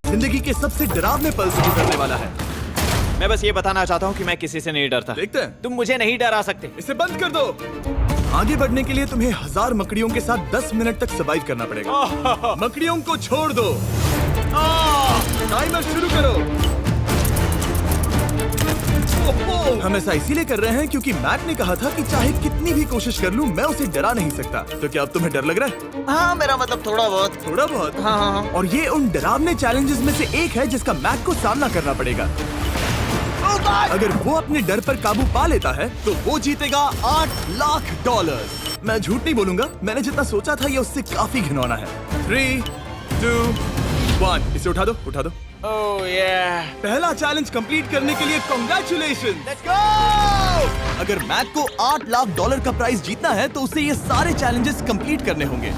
जिंदगी के सबसे डरावने पल से गुजरने वाला है। मैं बस ये बताना चाहता हूँ कि मैं किसी से नहीं डरता। देखते हैं। तुम मुझे नहीं डरा सकते। इसे बंद कर दो। आगे बढ़ने के लिए तुम्हें 1000 मकड़ियों के साथ 10 मिनट तक सर्वाइव करना पड़ेगा। मकड़ियों को छोड़ दो। टाइमर शुरू करो। हम ऐसा इसीलिए कर रहे हैं क्योंकि मैक ने कहा था कि चाहे कितनी भी कोशिश कर लूं, मैं उसे डरा नहीं सकता। तो क्या अब तुम्हें डर लग रहा है? हाँ, मेरा मतलब थोड़ा बहुत। थोड़ा बहुत? हाँ। और ये उन डरावने चैलेंजेस में से एक है जिसका मैक को सामना करना पड़ेगा। अगर वो अपने डर पर काबू पा लेता है तो वो जीतेगा $8 लाख। मैं झूठ नहीं बोलूंगा, मैंने जितना सोचा था ये उससे काफी घिनौना है। 3, 2, 1, इसे उठा दो, उठा दो। ओह yeah. पहला चैलेंज कंप्लीट करने के लिए कांग्रेचुलेशन। Let's go! अगर मैक को $8 लाख का प्राइज जीतना है तो उसे ये सारे चैलेंजेस कंप्लीट करने होंगे।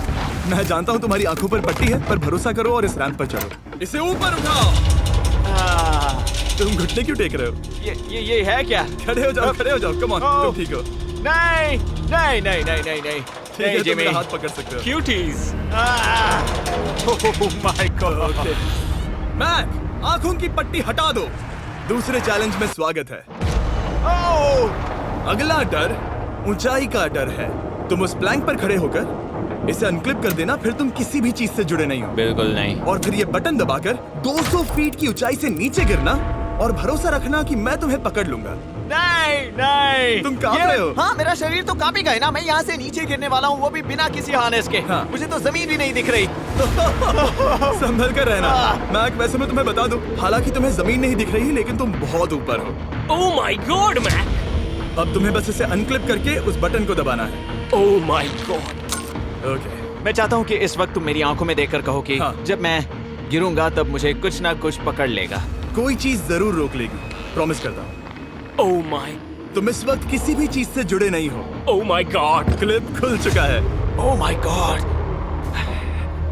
मैं जानता हूँ तुम्हारी आंखों पर पट्टी है, पर भरोसा करो और इस रैंप पर चढ़ो। इसे ऊपर उठाओ। तुम घुटने क्यों टेक रहे हो? ये है क्या? खड़े हो जाओ, खड़े हो जाओ। कम ऑन, तुम ठीक हो? नहीं नहीं नहीं नहीं नहीं नहीं। ठीक है, तुम मेरा हाथ पकड़ सकते हो। Cuties. Oh my God. Mac, आंखों की पट्टी हटा दो। दूसरे चैलेंज में स्वागत है। अगला डर ऊंचाई का डर है। तुम उस प्लैंक पर खड़े होकर इसे अनक्लिप कर देना, फिर तुम किसी भी चीज से जुड़े नहीं हो। बिल्कुल नहीं। और फिर ये बटन दबाकर 200 फीट की ऊंचाई से नीचे गिरना और भरोसा रखना कि मैं तुम्हें पकड़ लूंगा। नहीं नहीं। तुम कांप रहे हो? हाँ, मेरा शरीर तो कांपेगा ही ना। मैं यहाँ से नीचे गिरने वाला हूँ, वो भी बिना किसी हार्नेस के। हाँ। मुझे तो जमीन भी नहीं दिख रही। संभल कर रहना। मैक, वैसे मैं तुम्हें बता दूं, हालांकि तुम्हें जमीन नहीं दिख रही, लेकिन तुम बहुत ऊपर हो। Oh my God Mac! अब तुम्हें बस इसे अनक्लिप करके उस बटन को दबाना है। ओह माय गॉड! ओके। मैं चाहता हूँ कि इस वक्त तुम मेरी आंखों में देखकर कहो कि हाँ। जब मैं गिरूंगा तब मुझे कुछ ना कुछ पकड़ लेगा। कोई चीज जरूर रोक लेगी, प्रॉमिस करता हूँ। Oh my! तुम इस वक्त किसी भी चीज से जुड़े नहीं हो। Oh my God! क्लिप खुल चुका है। ओह माय गॉड।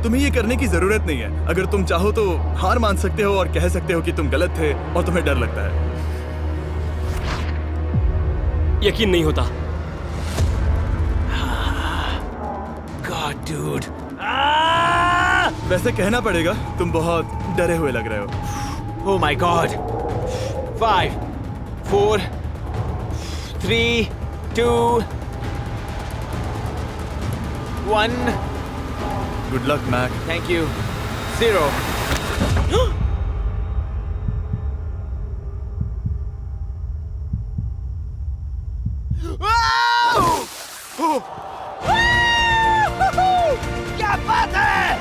तुम्हें ये करने की जरूरत नहीं है। अगर तुम चाहो तो हार मान सकते हो और कह सकते हो कि तुम गलत थे और तुम्हें डर लगता है। यकीन नहीं होता। God dude. वैसे कहना पड़ेगा, तुम बहुत डरे हुए लग रहे हो। Oh my God. 5, 4, 3, 2, 1। Good luck Mac. Thank you. 0। क्या बात है?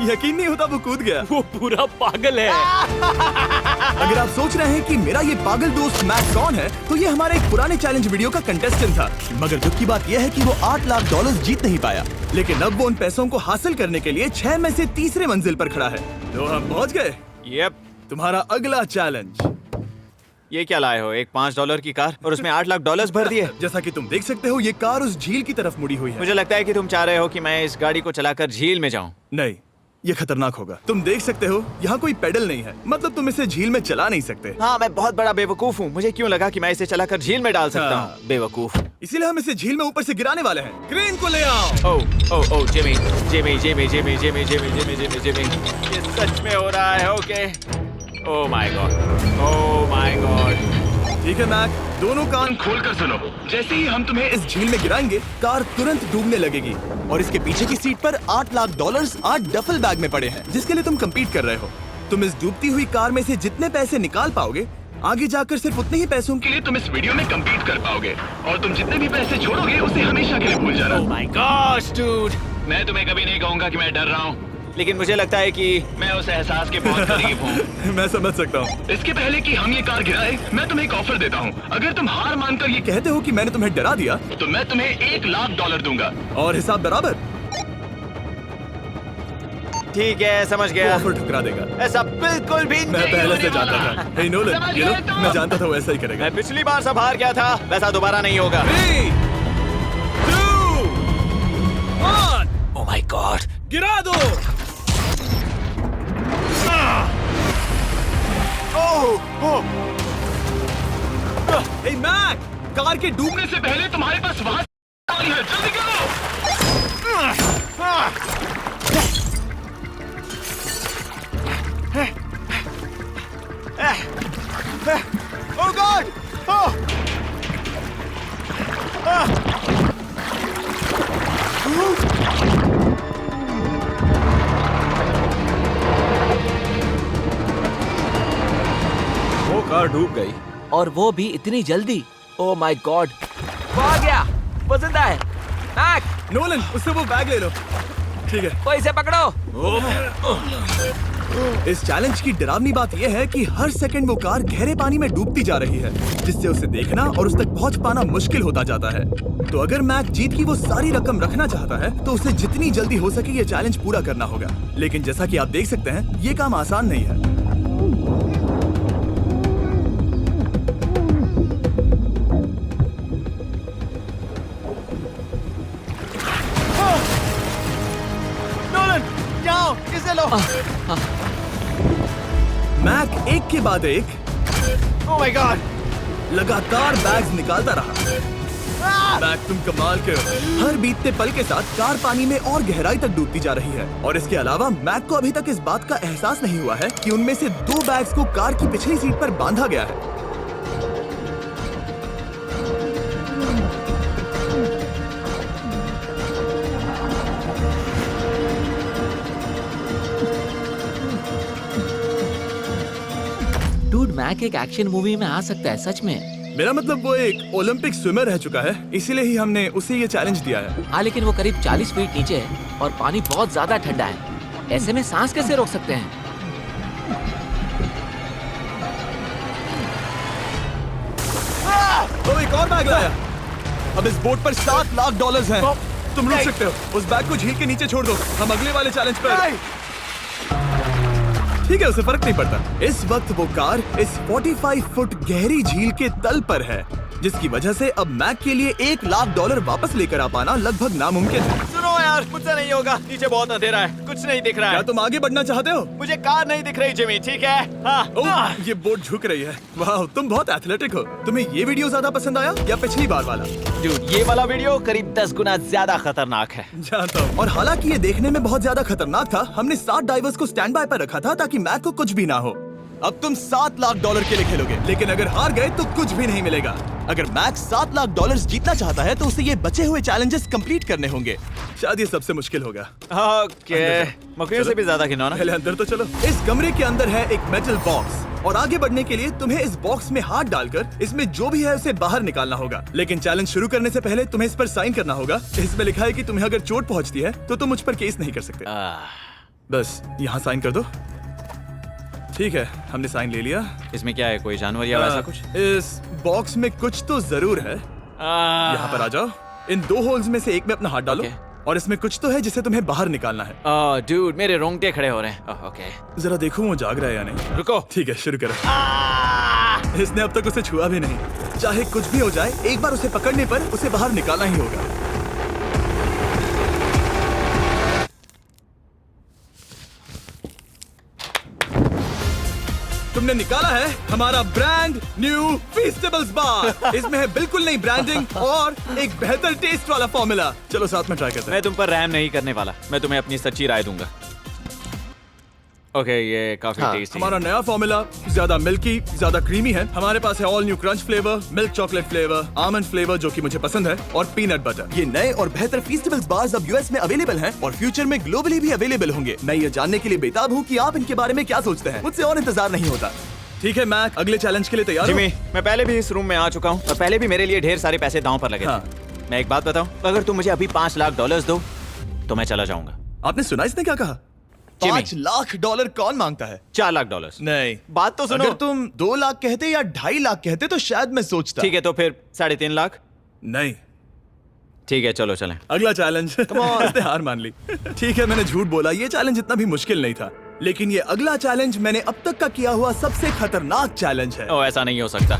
यकीन नहीं होता वो कूद गया। वो पूरा पागल है। अगर आप सोच रहे हैं कि मेरा ये पागल दोस्त मैक कौन है, तो ये हमारे एक पुराने चैलेंज वीडियो का कंटेस्टेंट था। मगर दुख की बात यह है कि वो $8 लाख जीत नहीं पाया। लेकिन अब वो उन पैसों को हासिल करने के लिए 6 में से तीसरे मंजिल पर खड़ा है। तो हम पहुंच गए। यप। तुम्हारा अगला चैलेंज। ये क्या लाए हो? एक $5 की कार और उसमें $8 लाख भर दिए। जैसा कि तुम देख सकते हो, ये कार उस झील की तरफ मुड़ी हुई है। मुझे लगता है कि तुम चाह रहे हो कि मैं इस गाड़ी को चलाकर झील में जाऊं। नहीं, ये खतरनाक होगा। तुम देख सकते हो, यहाँ कोई पेडल नहीं है, मतलब तुम इसे झील में चला नहीं सकते। हाँ, मैं बहुत बड़ा बेवकूफ हूँ। मुझे क्यों लगा कि मैं इसे चलाकर झील में डाल सकता हाँ। हूँ? बेवकूफ। इसीलिए हम इसे झील में ऊपर से गिराने वाले हैं। क्रेन को ले आओ। Oh Jimmy Jimmy Jimmy Jimmy Jimmy Jimmy Jimmy Jimmy Jimmy, ये सच में हो रहा है? Okay. Oh my god, oh my god. ठीक है मैक, दोनों कान खोलकर सुनो। जैसे ही हम तुम्हें इस झील में गिराएंगे, कार तुरंत डूबने लगेगी और इसके पीछे की सीट पर $8 लाख 8 डफल बैग में पड़े हैं, जिसके लिए तुम compete कर रहे हो। तुम इस डूबती हुई कार में से जितने पैसे निकाल पाओगे, आगे जाकर सिर्फ उतने ही पैसों के लिए तुम इस वीडियो में compete कर पाओगे। और तुम जितने भी पैसे छोड़ोगे, उसे हमेशा के लिए भूल जाना। ओह माय गॉड डूड। मैं तुम्हें कभी नहीं कहूंगा कि मैं डर रहा हूँ। लेकिन मुझे लगता है कि मैं उस एहसास के बहुत करीब हूँ। मैं समझ सकता हूँ। इसके पहले कि हम ये कार गिराए, मैं तुम्हें एक ऑफर देता हूँ। अगर तुम हार मानकर ये कहते हो कि मैंने तुम्हें डरा दिया, तो मैं तुम्हें $1 लाख दूंगा। और हिसाब बराबर। ठीक है, समझ वो गया। ऑफर ठुकरा देगा। ऐसा बिल्कुल भी मैं नहीं पहले होने से जानता वाला। था। हे नोलन, ये लो, मैं जानता था वो ऐसा ही करेगा। मैं पिछली बार सब हार गया था, वैसा दोबारा नहीं होगा। 3, 2, 1, ओह माय गॉड। गिरा दो। हे मैक, कार के डूबने से पहले तुम्हारे पास वहाँ है, जल्दी करो। कार डूब गई। और वो भी इतनी जल्दी। ओह माय गॉड, वो आ गया, वो जिंदा है। मैक, नोलन, उससे वो बैग ले लो। ठीक है। वो इसे पकड़ो। इस चैलेंज की डरावनी बात यह है कि हर सेकंड वो कार गहरे पानी में डूबती जा रही है, जिससे उसे देखना और उस तक पहुंच पाना मुश्किल होता जाता है। तो अगर मैक जीत की वो सारी रकम रखना चाहता है तो उसे जितनी जल्दी हो सके ये चैलेंज पूरा करना होगा। लेकिन जैसा कि आप देख सकते हैं, ये काम आसान नहीं है। नोलन, जाओ, इसे लो। मैक एक के बाद एक ओह माय गॉड। लगातार बैग्स निकालता रहा। मैक, तुम कमाल के हो। हर बीतते पल के साथ कार पानी में और गहराई तक डूबती जा रही है और इसके अलावा मैक को अभी तक इस बात का एहसास नहीं हुआ है कि उनमें से 2 बैग्स को कार की पिछली सीट पर बांधा गया है। डूड, मैक एक एक्शन मूवी में आ सकता है, सच में। मेरा मतलब वो एक ओलंपिक स्विमर रह चुका है, इसीलिए ही हमने उसे ये चैलेंज दिया है। हाँ, लेकिन वो करीब 40 फीट नीचे है और पानी बहुत ज्यादा ठंडा है। ऐसे में सांस कैसे रोक सकते हैं? तो एक और बैग लाया। अब इस बोट पर $7 लाख हैं। तुम रुक सकते हो। उस बैग को झील के नीचे छोड़ दो। हम अगले वाले चैलेंज पर। ठीक है, उसे फर्क नहीं पड़ता। इस वक्त वो कार इस 45 फुट गहरी झील के तल पर है, जिसकी वजह से अब मैक के लिए $1 लाख वापस लेकर आ पाना लगभग नामुमकिन है। सुनो यार, मुझसे नहीं होगा। नीचे बहुत अंधेरा है, कुछ नहीं दिख रहा क्या है। तुम आगे बढ़ना चाहते हो? मुझे कार नहीं दिख रही जिमी, ठीक है? हाँ। ओह, ये बोट झुक रही है। वाह, तुम बहुत एथलेटिक हो। तुम्हें ये वीडियो ज्यादा पसंद आया या पिछली बार वाला? Dude, ये वाला वीडियो करीब 10 गुना ज्यादा खतरनाक है। जानता हूँ। और हालांकि ये देखने में बहुत ज्यादा खतरनाक था, हमने 7 डाइवर्स को स्टैंड बाय पर रखा था ताकि मैक को कुछ भी ना हो। अब तुम $7 लाख के लिए खेलोगे, लेकिन अगर हार गए तो कुछ भी नहीं मिलेगा। अगर मैक $7 लाख जीतना चाहता है तो उसे ये बचे हुए चैलेंजेस कंप्लीट करने होंगे। शायद ये सबसे मुश्किल होगा। ओके, मकड़ियों से भी ज्यादा खिलौना। पहले अंदर तो चलो। इस कमरे के अंदर है एक मेटल बॉक्स और आगे बढ़ने के लिए तुम्हें इस बॉक्स में हाथ डालकर इसमें जो भी है उसे बाहर निकालना होगा। लेकिन चैलेंज शुरू करने से पहले तुम्हें इस पर साइन करना होगा। इसमें लिखा है कि तुम्हें अगर चोट पहुंचती है तो तुम मुझ पर केस नहीं कर सकते। बस यहाँ साइन कर दो। ठीक है, हमने साइन ले लिया। इसमें क्या है, कोई जानवर या वैसा कुछ? इस बॉक्स में कुछ तो जरूर है। यहाँ पर आ जाओ। इन 2 होल्स में से एक में अपना हाथ डालो। और इसमें कुछ तो है जिसे तुम्हें बाहर निकालना है। डूड, मेरे रोंगटे खड़े हो रहे हैं। ओके, जरा देखो वो जाग रहा है या नहीं। रुको। ठीक है, शुरू करो। इसने अब तक उसे छुआ भी नहीं। चाहे कुछ भी हो जाए, एक बार उसे पकड़ने पर उसे बाहर निकालना ही होगा। तुमने निकाला है हमारा ब्रांड न्यू फीस्टेबल्स बार। इसमें है बिल्कुल नई ब्रांडिंग और एक बेहतर टेस्ट वाला फॉर्मूला। चलो साथ में ट्राई करते हैं। मैं तुम पर रहम नहीं करने वाला। मैं तुम्हें अपनी सच्ची राय दूंगा। ओके, ये काफी टेस्टी। हमारा नया फॉर्मूला ज्यादा मिल्की, ज्यादा क्रीमी है। हमारे पास है all new crunch flavour, milk chocolate flavour, almond flavour जो कि मुझे पसंद है, और पीनट बटर। ये नए और बेहतर फीस्टेबल्स बार्स अब यूएस में अवेलेबल हैं और फ्यूचर में ग्लोबली भी अवेलेबल होंगे। मैं ये जानने के लिए बेताब हूँ कि आप इनके बारे में क्या सोचते हैं। मुझसे और इंतजार नहीं होता। ठीक है मैक, अगले चैलेंज के लिए तैयार हो? जिमी, मैं पहले भी इस रूम में आ चुका हूँ और पहले भी मेरे लिए ढेर सारे पैसे दांव पर लगे थे। मैं एक बात बताऊं, अगर तुम मुझे अभी $5 लाख दो तो मैं चला जाऊंगा। आपने सुना इसने क्या कहा? $5 लाख कौन मांगता है? $4 लाख। नहीं, बात तो सुनो। अगर तुम 2 लाख कहते या 2.5 लाख कहते तो शायद मैं सोचता। ठीक है, तो फिर 3.5 लाख। नहीं, ठीक है, चलो चलें। अगला चैलेंज। इसने हार मान ली। ठीक है, मैंने झूठ बोला। ये चैलेंज इतना भी मुश्किल नहीं था, लेकिन ये अगला चैलेंज मैंने अब तक का किया हुआ सबसे खतरनाक चैलेंज है। ओ, ऐसा नहीं हो सकता।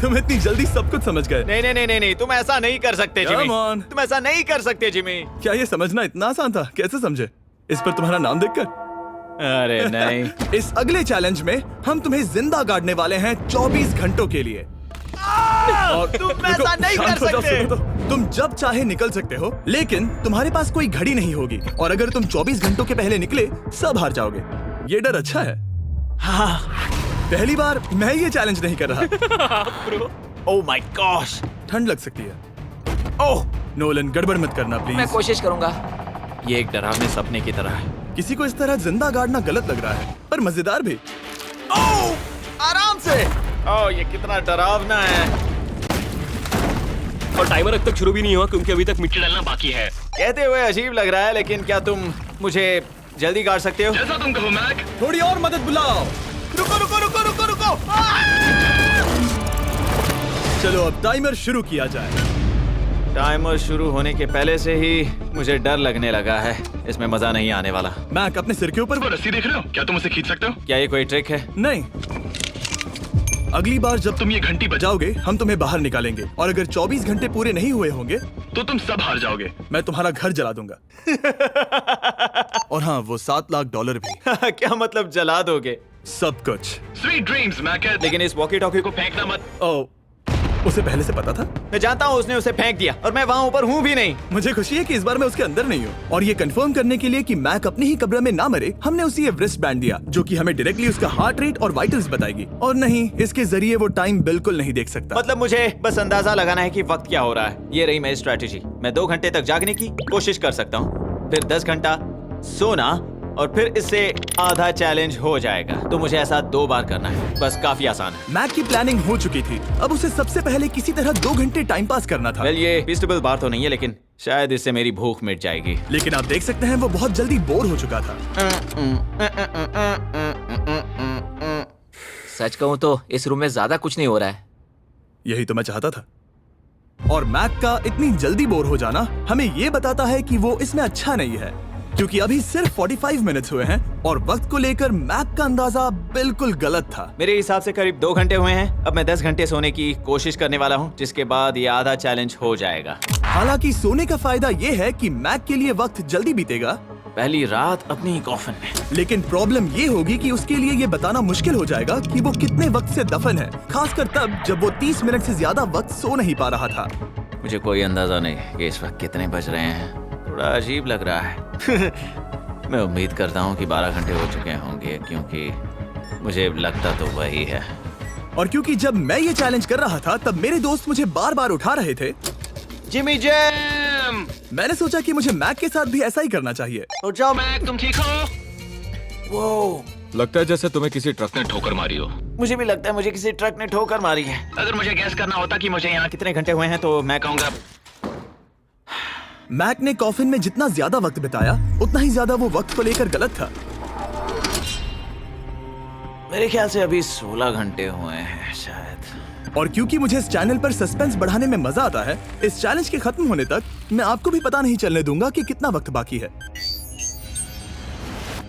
तुम इतनी जल्दी सब कुछ समझ गए। नहीं नहीं नहीं नहीं नहीं, तुम ऐसा नहीं कर सकते जिमी। Come on. तुम ऐसा नहीं कर सकते जिमी। क्या ये समझना इतना आसान था? कैसे समझे? इस पर तुम्हारा नाम देखकर? अरे नहीं। इस अगले चैलेंज में हम तुम्हें जिंदा गाड़ने वाले हैं 24 घंटों के लिए। तुम ऐसा नहीं कर शांत हो जाओ, सकते। सुनो तो। तुम जब चाहे निकल सकते हो, लेकिन तुम्हारे पास कोई घड़ी नहीं होगी और अगर तुम 24 घंटों के पहले निकले सब हार जाओगे। ये डर अच्छा है। हाँ, पहली बार मैं ये चैलेंज नहीं कर रहा। ओह माय गॉश, ठंड लग सकती है। ओह नोलन, गड़बड़ मत करना मैं प्लीज। कोशिश करूंगा। ये एक डरावने सपने की तरह है। किसी को इस तरह जिंदा गाड़ना गलत लग रहा है, पर मजेदार भी। आराम से। ओह, ये कितना डरावना है। और टाइमर अब तक शुरू भी नहीं हुआ क्योंकि अभी तक मिट्टी डालना बाकी है। कहते हुए अजीब लग रहा है, लेकिन क्या तुम मुझे जल्दी काट सकते हो? जैसा तुम कहो मैक। थोड़ी और मदद बुलाओ। रुको रुको रुको रुको रुको। चलो अब टाइमर शुरू किया जाए। टाइमर शुरू होने के पहले से ही मुझे डर लगने लगा है। इसमें मजा नहीं आने वाला। मैक अपने सिर के ऊपर। वो रस्सी देख रहे हो? क्या तुम उसे खींच सकते हो? क्या ये कोई ट्रिक है? नहीं, अगली बार जब तुम ये घंटी बजाओगे हम तुम्हें बाहर निकालेंगे, और अगर 24 घंटे पूरे नहीं हुए होंगे तो तुम सब हार जाओगे। मैं तुम्हारा घर जला दूंगा। और हाँ, वो $7 लाख भी। क्या मतलब जला दोगे? सब कुछ। Sweet dreams Mac. लेकिन इस वॉकी टॉकी को फेंकना मत। ओ, उसे पहले से पता था? मैं जानता हूँ उसने उसे फेंक दिया और मैं वहाँ ऊपर हूँ भी नहीं। मुझे खुशी है कि इस बार मैं उसके अंदर नहीं हूँ। और ये कंफर्म करने के लिए कि मैक अपनी ही कब्र में ना मरे, हमने उसे ये रिस्ट बैंड दिया जो कि हमें डायरेक्टली उसका हार्ट रेट और वाइटल्स बताएगी। और नहीं, इसके जरिए वो टाइम बिल्कुल नहीं देख सकता। मतलब मुझे बस अंदाजा लगाना है कि वक्त क्या हो रहा है। ये रही मेरी स्ट्रेटेजी। मैं 2 घंटे तक जागने की कोशिश कर सकता हूँ, फिर 10 घंटा सोना, और फिर इससे आधा चैलेंज हो जाएगा। तो मुझे ऐसा 2 बार करना है। बस काफी आसान है। मैक की प्लानिंग हो चुकी थी। अब उसे सबसे पहले किसी तरह 2 घंटे टाइम पास करना था। वेल, ये फीस्टेबल बार तो नहीं है, लेकिन शायद इससे मेरी भूख मिट जाएगी। लेकिन आप देख सकते हैं वो बहुत जल्दी बोर हो चुका था। सच कहूँ तो इस रूम में ज्यादा कुछ नहीं हो रहा है। यही तो मैं चाहता था। और मैक का इतनी जल्दी बोर हो जाना हमें ये बताता है कि वो इसमें अच्छा नहीं है, क्योंकि अभी सिर्फ 45 मिनट्स हुए हैं और वक्त को लेकर मैक का अंदाजा बिल्कुल गलत था। मेरे हिसाब से करीब 2 घंटे हुए हैं। अब मैं 10 घंटे सोने की कोशिश करने वाला हूँ, जिसके बाद ये आधा चैलेंज हो जाएगा। हालांकि सोने का फायदा ये है कि मैक के लिए वक्त जल्दी बीतेगा, पहली रात अपनी ही कॉफिन में। लेकिन प्रॉब्लम ये होगी कि उसके लिए ये बताना मुश्किल हो जाएगा कि वो कितने वक्त से दफन है, खासकर तब जब वो 30 मिनट से ज्यादा वक्त सो नहीं पा रहा था। मुझे कोई अंदाजा नहीं कि इस वक्त कितने बज रहे हैं। थोड़ा अजीब लग रहा है। मैं उम्मीद करता हूँ कि 12 घंटे हो चुके होंगे, क्योंकि मुझे लगता तो वही है। और क्योंकि जब मैं ये चैलेंज कर रहा था तब मेरे दोस्त मुझे बार बार उठा रहे थे। Jimmy jam! मैंने सोचा कि मुझे मैक के साथ भी ऐसा ही करना चाहिए। उठ जाओ। मैक तुम ठीक हो? वो लगता है जैसे तुम्हें किसी ट्रक ने ठोकर मारी हो। मुझे भी लगता है मुझे किसी ट्रक ने ठोकर मारी है। अगर मुझे गैस करना होता कि मुझे यहाँ कितने घंटे हुए हैं तो मैं कहूँगा मैक ने कॉफिन में जितना ज्यादा वक्त बिताया उतना ही ज्यादा वो वक्त को लेकर गलत था। मेरे ख्याल से अभी 16 घंटे हुए हैं शायद। और क्योंकि मुझे इस चैनल पर सस्पेंस बढ़ाने में मजा आता है, इस चैलेंज के खत्म होने तक मैं आपको भी पता नहीं चलने दूंगा कि कितना वक्त बाकी है।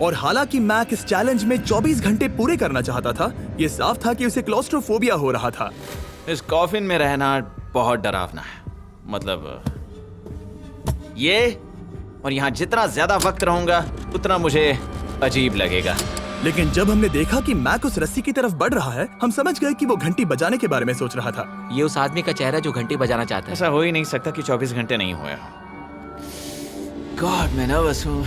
और हालांकि मैक इस चैलेंज में 24 घंटे पूरे करना चाहता था, ये साफ था कि उसे क्लॉस्ट्रोफोबिया हो रहा था। इस कॉफिन में रहना बहुत डरावना है। मतलब ये, और यहाँ जितना ज्यादा वक्त रहूंगा उतना मुझे अजीब लगेगा। लेकिन जब हमने देखा कि मैक उस रस्सी की तरफ बढ़ रहा है, हम समझ गए कि वो घंटी बजाने के बारे में सोच रहा था। ये उस आदमी का चेहरा जो घंटी बजाना चाहता है। ऐसा हो ही नहीं सकता कि 24 घंटे नहीं हुए। गॉड, मैं नर्वस हूँ।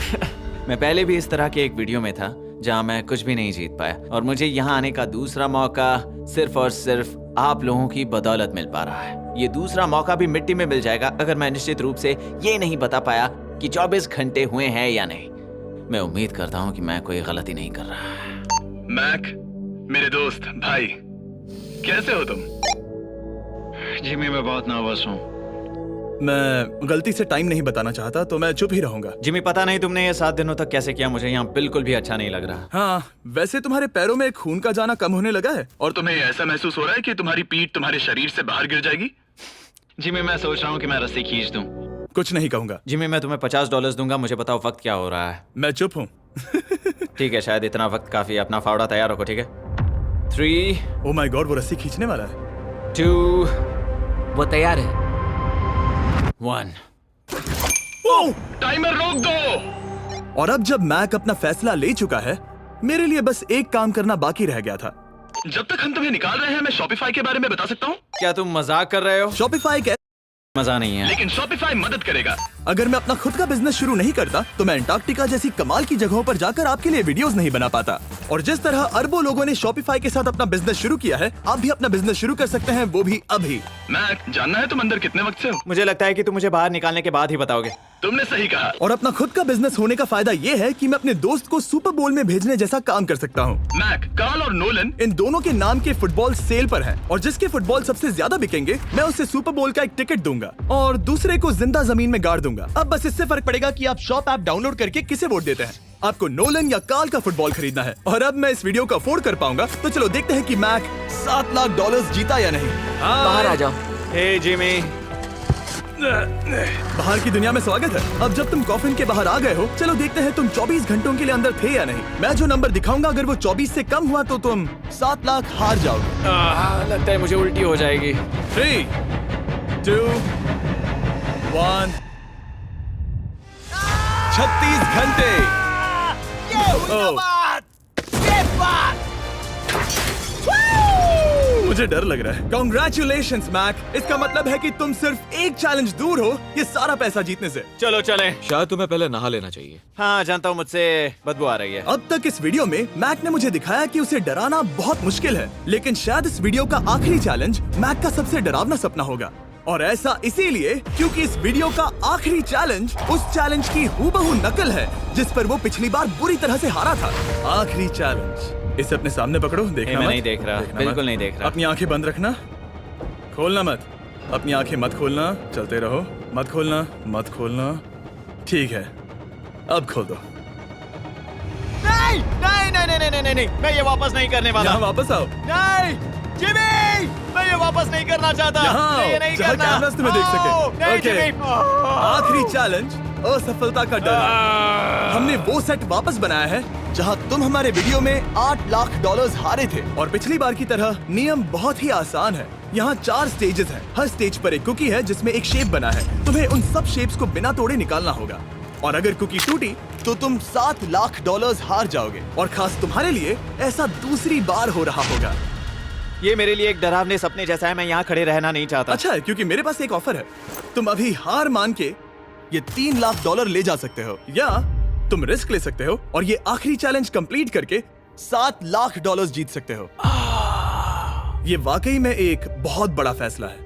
मैं पहले भी इस तरह के एक वीडियो में था जहाँ मैं कुछ भी नहीं जीत पाया, और मुझे यहाँ आने का दूसरा मौका सिर्फ और सिर्फ आप लोगों की बदौलत मिल पा रहा है। ये दूसरा मौका भी मिट्टी में मिल जाएगा अगर मैं निश्चित रूप से ये नहीं बता पाया कि 24 घंटे हुए हैं या नहीं। मैं उम्मीद करता हूँ कि मैं कोई गलती नहीं कर रहा। मैक, मेरे दोस्त भाई, कैसे हो तुम? जिमी, मैं बहुत नर्वस हूँ। मैं गलती से टाइम नहीं बताना चाहता तो मैं चुप ही रहूंगा। जिमी, पता नहीं तुमने ये 7 दिनों तक कैसे किया, मुझे यहाँ बिल्कुल भी अच्छा नहीं लग रहा। हाँ, वैसे तुम्हारे पैरों में खून का जाना कम होने लगा है। और तुम्हें ऐसा महसूस हो रहा है कि तुम्हारी पीठ तुम्हारे शरीर से बाहर गिर जाएगी? जिमी, मैं सोच रहा हूँ कि मैं रस्सी खींच दूं। कुछ नहीं कहूंगा। जिमी, मैं तुम्हें $50 दूंगा, मुझे बताओ वक्त क्या हो रहा है। मैं चुप हूँ। ठीक है, शायद इतना वक्त काफी। अपना फावड़ा तैयार रखो, ठीक है? 3, ओह माय गॉड, वो रस्सी खींचने वाला है। 2, वो तैयार है। 1। टाइमर रोक दो। और अब जब मैक अपना फैसला ले चुका है, मेरे लिए बस एक काम करना बाकी रह गया था। जब तक हम तुम्हें निकाल रहे हैं, मैं शॉपिफाई के बारे में बता सकता हूँ। क्या तुम मजाक कर रहे हो? शॉपिफाई के मजा नहीं है। लेकिन शॉपिफाई मदद करेगा। अगर मैं अपना खुद का बिजनेस शुरू नहीं करता तो मैं अंटार्कटिका जैसी कमाल की जगहों पर जाकर आपके लिए वीडियोस नहीं बना पाता। और जिस तरह अरबों लोगों ने शॉपिफाई के साथ अपना बिजनेस शुरू किया है, आप भी अपना बिजनेस शुरू कर सकते हैं, वो भी अभी। मैक, जानना है तुम अंदर कितने वक्त से हो? मुझे लगता है कि तुम मुझे बाहर निकालने के बाद ही बताओगे। तुमने सही कहा। और अपना खुद का बिजनेस होने का फायदा ये है कि मैं अपने दोस्त को सुपर बोल में भेजने जैसा काम कर सकता हूँ। मैक, कार्ल और नोलन इन दोनों के नाम के फुटबॉल सेल पर हैं और जिसके फुटबॉल सबसे ज्यादा बिकेंगे मैं उसे सुपर बोल का एक टिकट दूंगा और दूसरे को जिंदा जमीन में गाड़ दूंगा। अब बस इससे फर्क पड़ेगा कि आप शॉप ऐप डाउनलोड करके किसे वोट देते हैं। आपको नोलन या कार्ल का फुटबॉल खरीदना है और अब मैं इस वीडियो को अफोर्ड कर पाऊंगा, तो चलो देखते हैं कि मैक $7 लाख जीता या नहीं। बाहर आ जाओ। हे जिमी, बाहर की दुनिया में स्वागत है। अब जब तुम कॉफिन के बाहर आ गए हो, चलो देखते हैं तुम 24 घंटों के लिए अंदर थे या नहीं। मैं जो नंबर दिखाऊंगा अगर वो 24 से कम हुआ तो तुम 7 लाख हार जाओगे। लगता है मुझे उल्टी हो जाएगी। 3, 2, 1। 36 घंटे। मुझे डर लग रहा है। Congratulations, Mac. इसका मतलब है कि तुम सिर्फ एक चैलेंज दूर हो ये सारा पैसा जीतने से। चलो चलें। शायद तुम्हें पहले नहा लेना चाहिए। हाँ जानता हूँ, मुझसे बदबू आ रही है। अब तक इस वीडियो में मैक ने मुझे दिखाया कि उसे डराना बहुत मुश्किल है, लेकिन शायद इस वीडियो का आखिरी चैलेंज मैक का सबसे डरावना सपना होगा। और ऐसा इसीलिए क्योंकि इस वीडियो का आखिरी चैलेंज उस चैलेंज की हूबहू नकल है जिस पर वो पिछली बार बुरी तरह से हारा था। आखिरी चैलेंज। इसे अपने सामने पकड़ो, देखना मैं मत। नहीं देख रहा, देखना बिल्कुल मत। नहीं देख रहा। अपनी आंखें बंद रखना, खोलना मत। अपनी आंखें मत खोलना, चलते रहो। मत खोलना, मत खोलना। ठीक है, अब खोल दो। नहीं नहीं नहीं नहीं नहीं नहीं, मैं ये वापस नहीं करने वाला। यहाँ वापस आओ। नहीं जिमी, मैं ये वापस नहीं करना चाहता। यहाँ मैं ये आओ, नहीं जहाँ करना। कैमरास तुम्हें देख सके। नहीं ओके। जिमी। आखिरी चैलेंज असफलता का डर। हमने वो सेट वापस बनाया है जहां तुम हमारे वीडियो में $8 लाख हारे थे और पिछली बार की तरह नियम बहुत ही आसान है। यहाँ 4 स्टेजेस हैं। हर स्टेज पर एक कुकी है जिसमें एक शेप बना है। तुम्हें उन सब शेप्स को बिना तोड़े निकालना होगा और अगर कुकी टूटी तो तुम $7 लाख हार जाओगे। और खास तुम्हारे लिए ऐसा दूसरी बार हो रहा होगा। ये मेरे लिए एक डरावने सपने जैसा है। मैं यहाँ खड़े रहना नहीं चाहता। अच्छा है क्योंकि मेरे पास एक ऑफर है। तुम अभी हार मान के ये $3 लाख ले जा सकते हो या तुम रिस्क ले सकते हो और ये आखिरी चैलेंज कंप्लीट करके $7 लाख जीत सकते हो। ये वाकई में एक बहुत बड़ा फैसला है।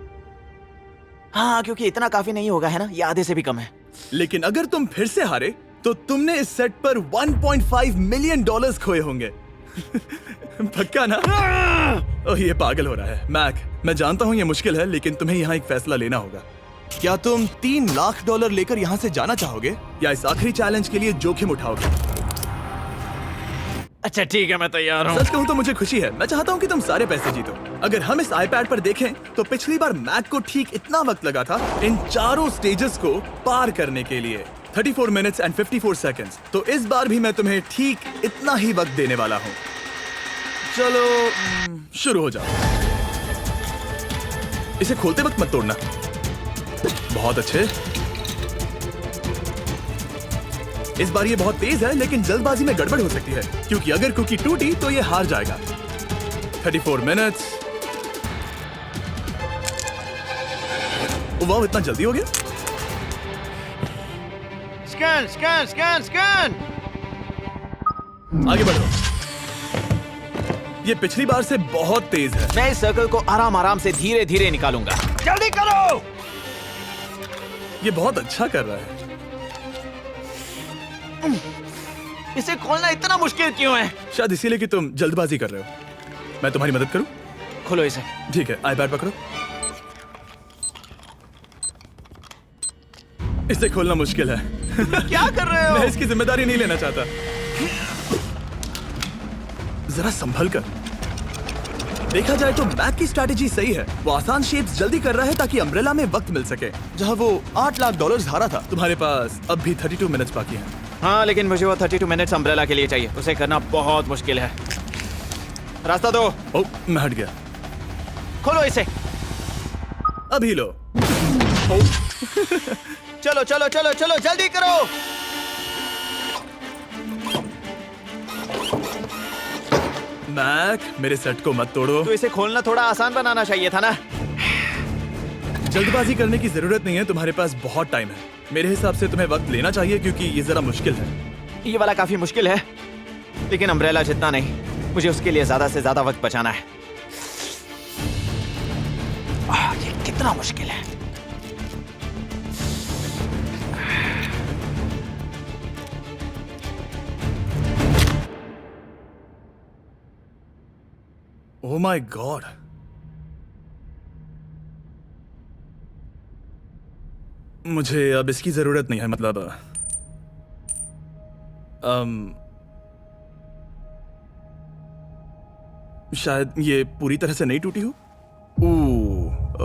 हाँ, क्योंकि इतना काफी नहीं होगा, है ना? ये आधे से भी कम है। लेकिन अगर तुम फिर से हारे तो तुमने इस सेट पर $1.5 मिलियन खोए होंगे। पक्का ना? ओह, ये पागल हो रहा है। मैक, मैं जानता हूँ ये मुश्किल है, लेकिन तुम्हें यहाँ एक फैसला लेना होगा। क्या तुम $3 लाख लेकर यहाँ से जाना चाहोगे या इस आखिरी चैलेंज के लिए जोखिम उठाओगे? अच्छा ठीक है, मैं तैयार हूँ। सच कहूँ तो मुझे खुशी है। मैं चाहता हूँ कि तुम सारे पैसे जीतो। अगर हम इस iPad पर देखें तो पिछली बार मैक को ठीक इतना वक्त लगा था इन चारों स्टेजेस को पार करने के लिए, 34 मिनट्स एंड 54 सेकंड्स। तो इस बार भी मैं तुम्हें ठीक इतना ही वक्त देने वाला हूँ। चलो शुरू हो जाओ। इसे खोलते वक्त मत तोड़ना। बहुत अच्छे। इस बार ये बहुत तेज है, लेकिन जल्दबाजी में गड़बड़ हो सकती है क्योंकि अगर कुकी टूटी तो ये हार जाएगा। 34 मिनट्स। वाह, इतना जल्दी हो गया। Scan scan scan scan. आगे बढ़ो। ये पिछली बार से बहुत तेज है। मैं इस सर्कल को आराम आराम से धीरे धीरे निकालूंगा। जल्दी करो। ये बहुत अच्छा कर रहा है। इसे खोलना इतना मुश्किल क्यों है? शायद इसीलिए कि तुम जल्दबाजी कर रहे हो। मैं तुम्हारी मदद करूं? खोलो इसे। ठीक है, iPad पकड़ो। इसे खोलना मुश्किल है। क्या कर रहे हो? मैं इसकी जिम्मेदारी नहीं लेना चाहता। जरा संभल कर। देखा जाए तो मैक की स्ट्रैटेजी सही है। वो आसान शेप्स जल्दी कर रहा है ताकि अम्ब्रेला में वक्त मिल सके। जहां वो $8 लाख हारा था, तुम्हारे पास अब भी 32 मिनट्स बाकी हैं। हाँ, लेकिन मुझे वो 32 मिनट्स अम्ब्रेला के लिए चाहिए। उसे करना बहुत मुश्किल है। रास्ता दो। ओह, मैं हट गया। खोलो इसे। अभी लो। चलो चलो चलो चलो, जल्दी करो। मैक, मेरे सेट को मत तोड़ो। तो इसे खोलना थोड़ा आसान बनाना चाहिए था ना। जल्दबाजी करने की जरूरत नहीं है, तुम्हारे पास बहुत टाइम है। मेरे हिसाब से तुम्हें वक्त लेना चाहिए क्योंकि ये जरा मुश्किल है। ये वाला काफी मुश्किल है, लेकिन अम्ब्रेला जितना नहीं। मुझे उसके लिए ज्यादा से ज्यादा वक्त बचाना है। ये कितना मुश्किल है। ओह माय गॉड। मुझे अब इसकी जरूरत नहीं है, मतलब शायद ये पूरी तरह से नहीं टूटी हो।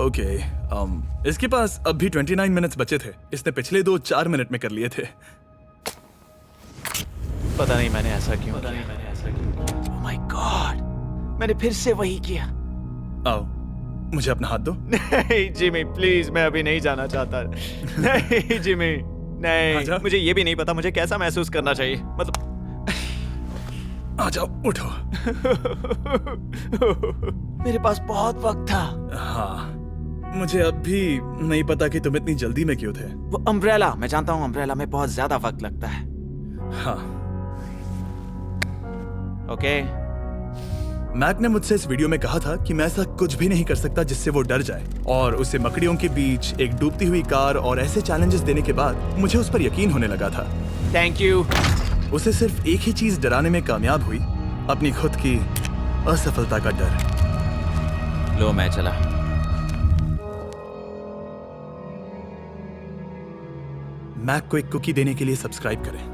ओके। इसके पास अब भी 29 मिनट्स बचे थे। इसने पिछले 4 मिनट में कर लिए थे। पता नहीं मैंने ऐसा क्यों ओह माय गॉड, मैंने फिर से वही किया। आओ, मुझे अपना हाथ दो। नहीं जिमी प्लीज, मैं अभी नहीं जाना चाहता। नहीं जिमी, नहीं, आजा। मुझे ये भी नहीं पता मुझे कैसा महसूस करना चाहिए, मतलब आ जाओ, उठो। मेरे पास बहुत वक्त था। हाँ, मुझे अब भी नहीं पता कि तुम इतनी जल्दी में क्यों थे। वो अम्ब्रेला, मैं जानता हूँ अम्ब्रेला में बहुत ज्यादा वक्त लगता है। हाँ, ओके मैक ने मुझसे इस वीडियो में कहा था कि मैं ऐसा कुछ भी नहीं कर सकता जिससे वो डर जाए, और उसे मकड़ियों के बीच एक डूबती हुई कार और ऐसे चैलेंजेस देने के बाद मुझे उस पर यकीन होने लगा था। Thank you. उसे सिर्फ एक ही चीज डराने में कामयाब हुई, अपनी खुद की असफलता का डर। लो मैं चला। मैक को एक कुकी देने के लिए सब्सक्राइब करें।